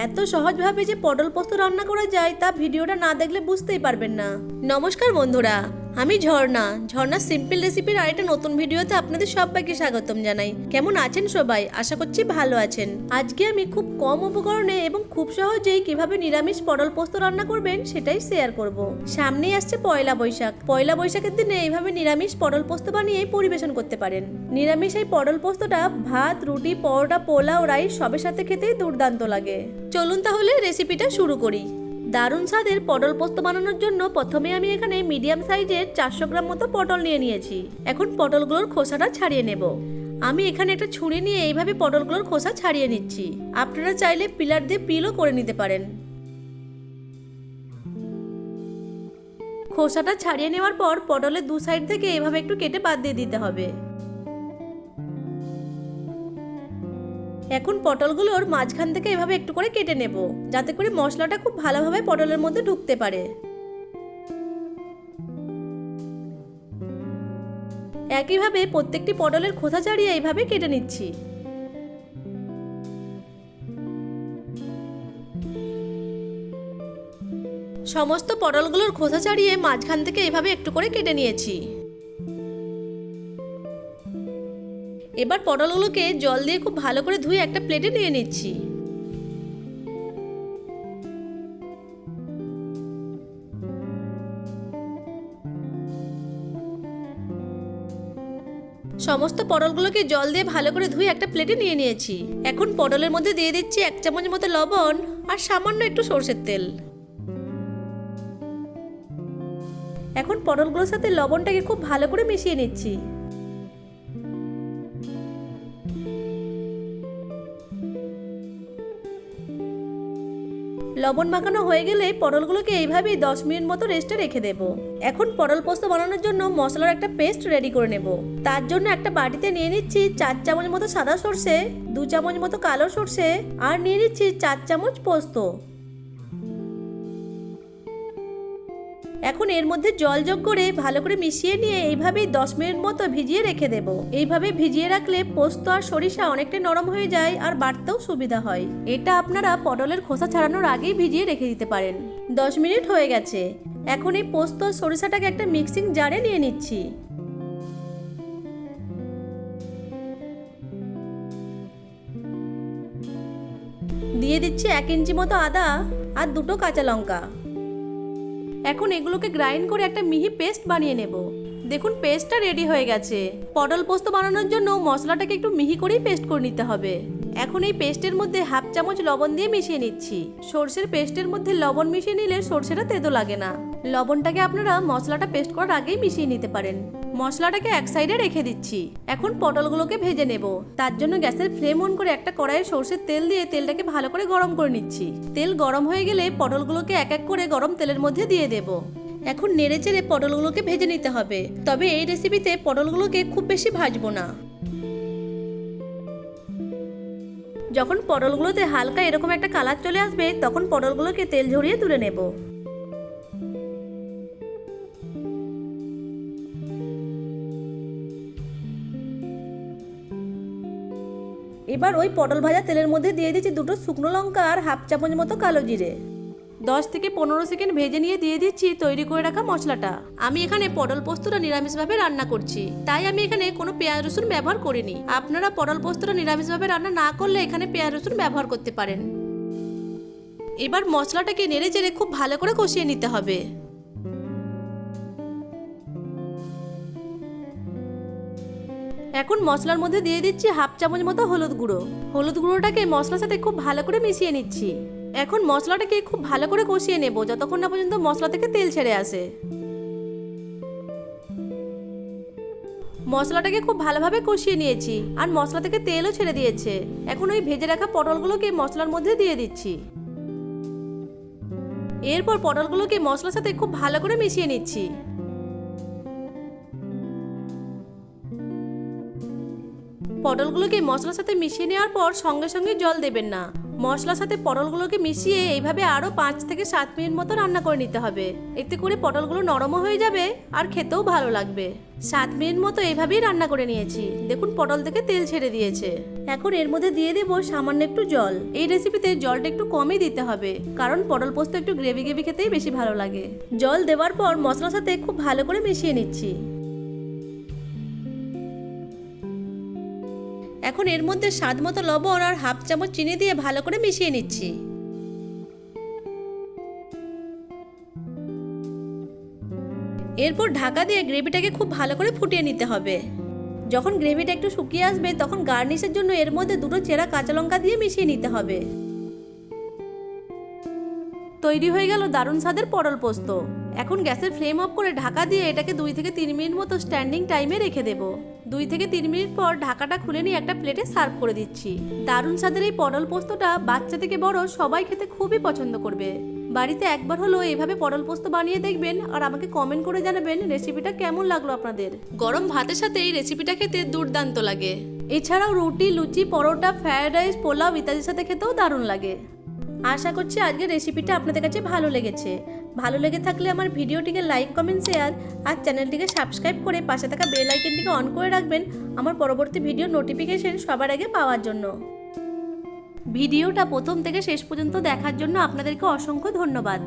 এত সহজভাবে যে পটল পোস্ত রান্না করা যায় তা ভিডিওটা না দেখলে বুঝতেই পারবেন না। নমস্কার বন্ধুরা, আমি ঝর্ণা সিম্পল রেসিপির আরেকটা নতুন ভিডিওতে আপনাদের সবাইকে স্বাগতম জানাই। কেমন আছেন সবাই? আশা করছি ভালো আছেন। আজকে আমি খুব কম উপকরণে এবং খুব সহজেই কিভাবে নিরামিষ পটল পোস্ত রান্না করবেন সেটাই শেয়ার করব। সামনেই আসছে পয়লা বৈশাখ। পয়লা বৈশাখের দিনে এইভাবে নিরামিষ পটল পোস্ত বানিয়ে পরিবেশন করতে পারেন। নিরামিষ এই পটল পোস্তটা ভাত, রুটি, পরোটা, পোলাও, রাইস সবের সাথে খেতেই দুর্দান্ত লাগে। চলুন তাহলে রেসিপিটা শুরু করি। দারুণ স্বাদের পটল পোস্ত বানানোর জন্য প্রথমে আমি এখানে মিডিয়াম সাইজের 400 গ্রাম মতো পটল নিয়ে নিয়েছি। এখন পটলগুলোর খোসাটা ছাড়িয়ে নেব। আমি এখানে একটা ছুরি নিয়ে এইভাবে পটলগুলোর খোসা ছাড়িয়ে নিচ্ছি। আপনারা চাইলে পিলার দিয়ে পিলও করে নিতে পারেন। খোসাটা ছাড়িয়ে নেওয়ার পর পটলের দু সাইড থেকে এভাবে একটু কেটে বাদ দিয়ে দিতে হবে। এখন পটলগুলোর মাঝখান থেকে এভাবে একটু করে কেটে নেব, যাতে করে মশলাটা খুব ভালোভাবে পটলের মধ্যে ঢুকতে পারে। একইভাবে প্রত্যেকটি পটলের খোসা ছাড়িয়ে এইভাবে কেটে নিচ্ছি। সমস্ত পটলগুলোর খোসা ছাড়িয়ে মাঝখান থেকে এভাবে একটু করে কেটে নিয়েছি। এবার পটলগুলোকে জল দিয়ে খুব ভালো করে ধুয়ে একটা প্লেটে নিয়ে নিচ্ছি। সমস্ত পটলগুলোকে জল দিয়ে ভালো করে ধুয়ে একটা প্লেটে নিয়ে নিয়েছি। এখন পটলের মধ্যে দিয়ে দিচ্ছি 1 চামচ মতো লবণ আর সামান্য একটু সরষের তেল। এখন পটলগুলোর সাথে লবণটাকে খুব ভালো করে মিশিয়ে নিচ্ছি। লবণ মাখানো হয়ে গেলে পটলগুলোকে এইভাবেই 10 মিনিট মতো রেস্টে রেখে দেব। এখন পটল পোস্ত বানানোর জন্য মশলার একটা পেস্ট রেডি করে নেব। তার জন্য একটা বাটিতে নিয়ে নিচ্ছি 4 চামচ মতো সাদা সর্ষে, 2 চামচ মতো কালো সর্ষে আর নিয়ে নিচ্ছি 4 চামচ পোস্ত। এখন এর মধ্যে জল যোগ করে ভালো করে মিশিয়ে নিয়ে এইভাবেই 10 মিনিট মতো ভিজিয়ে রেখে দেব। এইভাবে ভিজিয়ে রাখলে পোস্ত আর সরিষা অনেকটা নরম হয়ে যায় আর বাটতেও সুবিধা হয়। এটা আপনারা পটলের খোসা ছাড়ানোর আগেই ভিজিয়ে রেখে দিতে পারেন। 10 মিনিট হয়ে গেছে। এখন এই পোস্ত সরিষাটাকে একটা মিক্সিং জারে নিয়ে নিচ্ছি। দিয়ে দিচ্ছি 1 ইঞ্চি মতো আদা আর 2টো কাঁচা লঙ্কা। এখন এগুলোকে গ্রাইন্ড করে একটা মিহি পেস্ট বানিয়ে নেব। দেখুন পেস্টটা রেডি হয়ে গেছে। পটল পোস্ত বানানোর জন্য মশলাটাকে একটু মিহি করেই পেস্ট করে নিতে হবে। এখন এই পেস্টের মধ্যে 1/2 চামচ লবণ দিয়ে মিশিয়ে নিচ্ছি। সরষের পেস্টের মধ্যে লবণ মিশিয়ে নিলে সরষেটা তেতো লাগে না। লবণটাকে আপনারা মশলাটা পেস্ট করার আগেই মিশিয়ে নিতে পারেন। মশলাটাকে এক সাইডে রেখে দিচ্ছি। এখন পটলগুলোকে ভেজে নেব। তার জন্য গ্যাসের ফ্লেম অন করে একটা কড়াইয়ে সরষের তেল দিয়ে তেলটাকে ভালো করে গরম করে নিচ্ছি। তেল গরম হয়ে গেলে পটলগুলোকে এক এক করে গরম তেলের মধ্যে দিয়ে দেব। এখন নেড়ে চেড়ে পটলগুলোকে ভেজে নিতে হবে। তবে এই রেসিপিতে পটলগুলোকে খুব বেশি ভাজবো না। যখন পটলগুলোতে হালকা এরকম একটা কালার চলে আসবে তখন পটলগুলোকে তেল ঝরিয়ে তুলে নেব। এবার ওই পটল ভাজা তেলের মধ্যে দিয়ে দিচ্ছি 2টো শুকনো লঙ্কা আর 1/2 চামচ মতো কালো জিরে। 10 থেকে 15 সেকেন্ড ভেজে নিয়ে দিয়ে দিচ্ছি তৈরি করে রাখা মশলাটা। আমি এখানে পটল পোস্তটা নিরামিষভাবে রান্না করছি, তাই আমি এখানে কোনো পেঁয়াজ রসুন ব্যবহার করিনি। আপনারা পটল পোস্তটা নিরামিষভাবে রান্না না করলে এখানে পেঁয়াজ রসুন ব্যবহার করতে পারেন। এবার মশলাটাকে নেড়ে চেড়ে খুব ভালো করে কষিয়ে নিতে হবে। এখন মশলার মধ্যে দিয়ে দিচ্ছি 1/2 চামচ মতো হলুদ গুঁড়ো। হলুদ গুঁড়োটাকে মশলার সাথে খুব ভালো করে মিশিয়ে নিচ্ছি। এখন মশলাটাকে খুব ভালো করে কষিয়ে নেব যতক্ষণ না পর্যন্ত মশলা থেকে তেল ছেড়ে আসে। মশলাটাকে খুব ভালোভাবে কষিয়ে নিয়েছি আর মশলা থেকে তেলও ছেড়ে দিয়েছে। এখন ওই ভেজে রাখা পটলগুলোকে মশলার মধ্যে দিয়ে দিচ্ছি। এরপর পটলগুলোকে মশলার সাথে খুব ভালো করে মিশিয়ে নিচ্ছি। পটলগুলোকে মশলার সাথে মিশিয়ে নেওয়ার পর সঙ্গে সঙ্গে জল দেবেন না। মশলার সাথে পটলগুলোকে মিশিয়ে এইভাবে আরো 5 থেকে 7 মিনিট মতো রান্না করে নিতে হবে। এতে করে পটলগুলো নরমও হয়ে যাবে আর খেতেও ভালো লাগবে। 7 মিনিট মতো এইভাবেই রান্না করে নিয়েছি। দেখুন পটল থেকে তেল ছেড়ে দিয়েছে। এখন এর মধ্যে দিয়ে দেব সামান্য একটু জল। এই রেসিপিতে জলটা একটু কমই দিতে হবে, কারণ পটল পোস্ত একটু গ্রেভি গ্রেভি খেতেই বেশি ভালো লাগে। জল দেওয়ার পর মশলার সাথে খুব ভালো করে মিশিয়ে নিচ্ছি। এখন এর মধ্যে স্বাদ মতো লবণ আর হাফ চামচ চিনি দিয়ে ভালো করে মিশিয়ে নিচ্ছি। এরপর ঢাকা দিয়ে গ্রেভিটাকে খুব ভালো করে ফুটিয়ে নিতে হবে। যখন গ্রেভিটা একটু শুকিয়ে আসবে তখন গার্নিশের জন্য এর মধ্যে দুটো চেরা কাঁচা লঙ্কা দিয়ে মিশিয়ে নিতে হবে। তৈরি হয়ে গেল দারুণ স্বাদের পটল পোস্ত। এখন গ্যাসের ফ্লেম অফ করে ঢাকা দিয়ে এটাকে 2 থেকে 3 মিনিট মতো স্ট্যান্ডিং টাইমে রেখে দেব। 2 থেকে 3 মিনিট পর ঢাকাটা খুলে নিয়ে একটা প্লেটে সার্ভ করে দিচ্ছি। দারুণ স্বাদের এই পটল পোস্তটা বাচ্চা থেকে বড় সবাই খেতে খুবই পছন্দ করবে। বাড়িতে একবার হলো এইভাবে পটল পোস্ত বানিয়ে দেখবেন আর আমাকে কমেন্ট করে জানাবেন রেসিপিটা কেমন লাগলো আপনাদের। গরম ভাতের সাথে এই রেসিপিটা খেতে দুর্দান্ত লাগে। এছাড়াও রুটি, লুচি, পরোটা, ফ্রায়েড রাইস, পোলাও ইত্যাদির সাথে খেতেও দারুণ লাগে। আশা করছি আজকের রেসিপিটা আপনাদের কাছে ভালো লেগেছে। ভালো লেগে থাকলে আমার ভিডিওটিকে লাইক, কমেন্ট, শেয়ার আর চ্যানেলটিকে সাবস্ক্রাইব করে পাশে থাকা বেল আইকনটিকে অন করে রাখবেন আমার পরবর্তী ভিডিও নোটিফিকেশন সবার আগে পাওয়ার জন্য। ভিডিওটা প্রথম থেকে শেষ পর্যন্ত দেখার জন্য আপনাদেরকে অসংখ্য ধন্যবাদ।